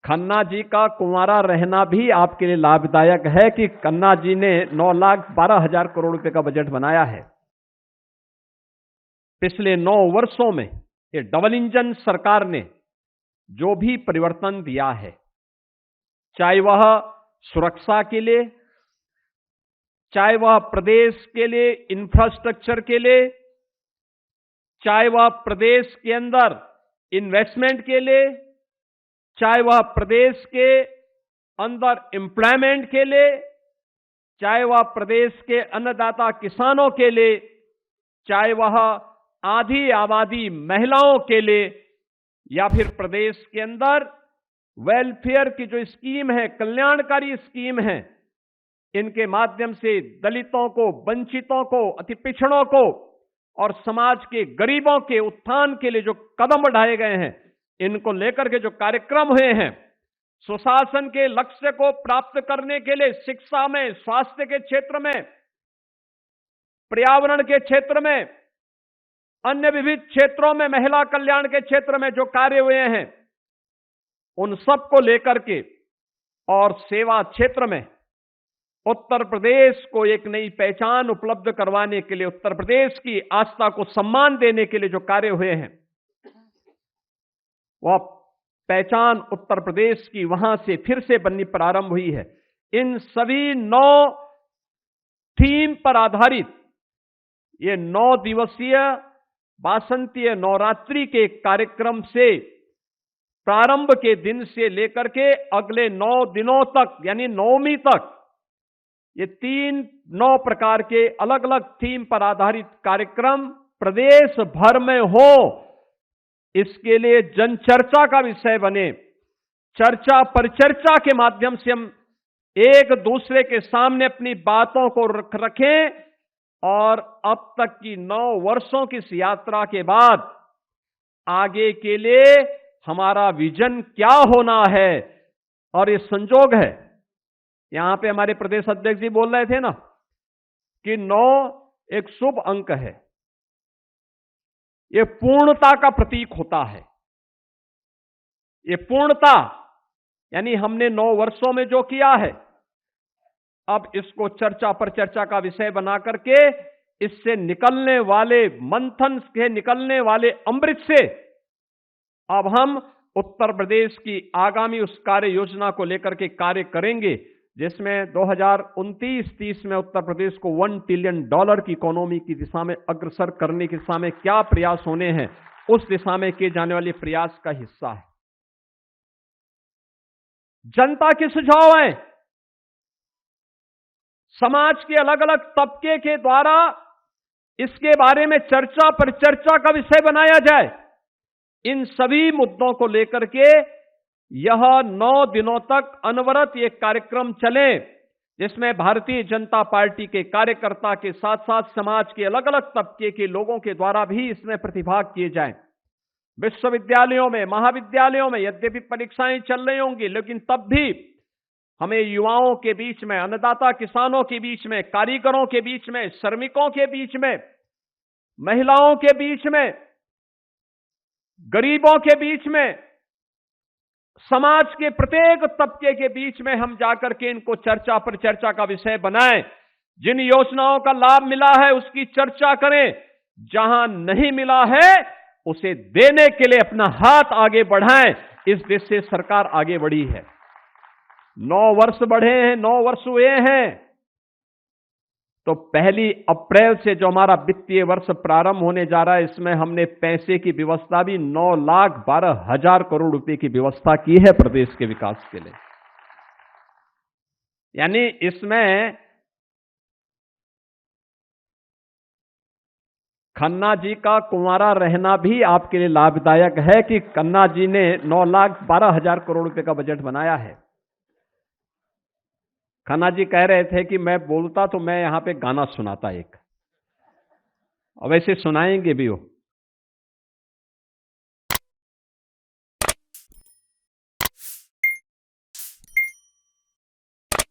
खन्ना जी का कुंवारा रहना भी आपके लिए लाभदायक है कि खन्ना जी ने 9,12,000 करोड़ रुपए का बजट बनाया है। पिछले 9 वर्षों में ये डबल इंजन सरकार ने जो भी परिवर्तन दिया है, चाहे वह सुरक्षा के लिए, चाहे वह प्रदेश के लिए इंफ्रास्ट्रक्चर के लिए, चाहे वह प्रदेश के अंदर इन्वेस्टमेंट के लिए, चाहे वह प्रदेश के अंदर एम्प्लॉयमेंट के लिए, चाहे वह प्रदेश के अन्नदाता किसानों के लिए, चाहे वह आधी आबादी महिलाओं के लिए, या फिर प्रदेश के अंदर वेलफेयर की जो स्कीम है, कल्याणकारी स्कीम है, इनके माध्यम से दलितों को, वंचितों को, अति पिछड़ों को और समाज के गरीबों के उत्थान के लिए जो कदम बढ़ाए गए हैं, इनको लेकर के जो कार्यक्रम हुए हैं, सुशासन के लक्ष्य को प्राप्त करने के लिए शिक्षा में, स्वास्थ्य के क्षेत्र में, पर्यावरण के क्षेत्र में, अन्य विविध क्षेत्रों में, महिला कल्याण के क्षेत्र में जो कार्य हुए हैं, उन सब को लेकर के और सेवा क्षेत्र में उत्तर प्रदेश को एक नई पहचान उपलब्ध करवाने के लिए, उत्तर प्रदेश की आस्था को सम्मान देने के लिए जो कार्य हुए हैं, वह पहचान उत्तर प्रदेश की वहां से फिर से बननी प्रारंभ हुई है। इन सभी 9 थीम पर आधारित ये 9 दिवसीय वासंतीय नवरात्रि के कार्यक्रम से प्रारंभ के दिन से लेकर के अगले 9 दिनों तक, यानी नवमी तक, ये 9 प्रकार के अलग अलग थीम पर आधारित कार्यक्रम प्रदेश भर में हो, इसके लिए जनचर्चा का विषय बने। चर्चा परिचर्चा के माध्यम से हम एक दूसरे के सामने अपनी बातों को रखें और अब तक की 9 वर्षों की इस यात्रा के बाद आगे के लिए हमारा विजन क्या होना है। और ये संजोग है, यहां पे हमारे प्रदेश अध्यक्ष जी बोल रहे थे ना कि 9 एक शुभ अंक है, ये पूर्णता का प्रतीक होता है। ये पूर्णता यानी हमने 9 वर्षों में जो किया है, अब इसको चर्चा पर चर्चा का विषय बना करके इससे निकलने वाले मंथन से निकलने वाले अमृत से अब हम उत्तर प्रदेश की आगामी उस कार्य योजना को लेकर के कार्य करेंगे, जिसमें 2029-30 में उत्तर प्रदेश को $1 ट्रिलियन की इकोनॉमी की दिशा में अग्रसर करने की दिशा में क्या प्रयास होने हैं, उस दिशा में किए जाने वाले प्रयास का हिस्सा है। जनता के सुझाव हैं, समाज के अलग अलग तबके के द्वारा इसके बारे में चर्चा पर चर्चा का विषय बनाया जाए। इन सभी मुद्दों को लेकर के यह 9 दिनों तक अनवरत ये कार्यक्रम चले, जिसमें भारतीय जनता पार्टी के कार्यकर्ता के साथ साथ समाज के अलग अलग तबके के लोगों के द्वारा भी इसमें प्रतिभाग किए जाएं। विश्वविद्यालयों में, महाविद्यालयों में यद्यपि परीक्षाएं चल रही होंगी, लेकिन तब भी हमें युवाओं के बीच में, अन्नदाता किसानों के बीच में, कारीगरों के बीच में, श्रमिकों के बीच में, महिलाओं के बीच में, गरीबों के बीच में, समाज के प्रत्येक तबके के बीच में हम जाकर के इनको चर्चा पर चर्चा का विषय बनाएं। जिन योजनाओं का लाभ मिला है उसकी चर्चा करें, जहां नहीं मिला है उसे देने के लिए अपना हाथ आगे बढ़ाएं। इस देश से सरकार आगे बढ़ी है, 9 वर्ष बढ़े हैं, 9 वर्ष हुए हैं। तो 1 अप्रैल से जो हमारा वित्तीय वर्ष प्रारंभ होने जा रहा है, इसमें हमने पैसे की व्यवस्था भी 9,12,000 करोड़ रुपए की व्यवस्था की है प्रदेश के विकास के लिए। यानी इसमें खन्ना जी का कुंवारा रहना भी आपके लिए लाभदायक है कि खन्ना जी ने 9,12,000 करोड़ रुपए का बजट बनाया है। खन्ना जी कह रहे थे कि मैं बोलता तो मैं यहां पे गाना सुनाता एक, और वैसे सुनाएंगे भी वो।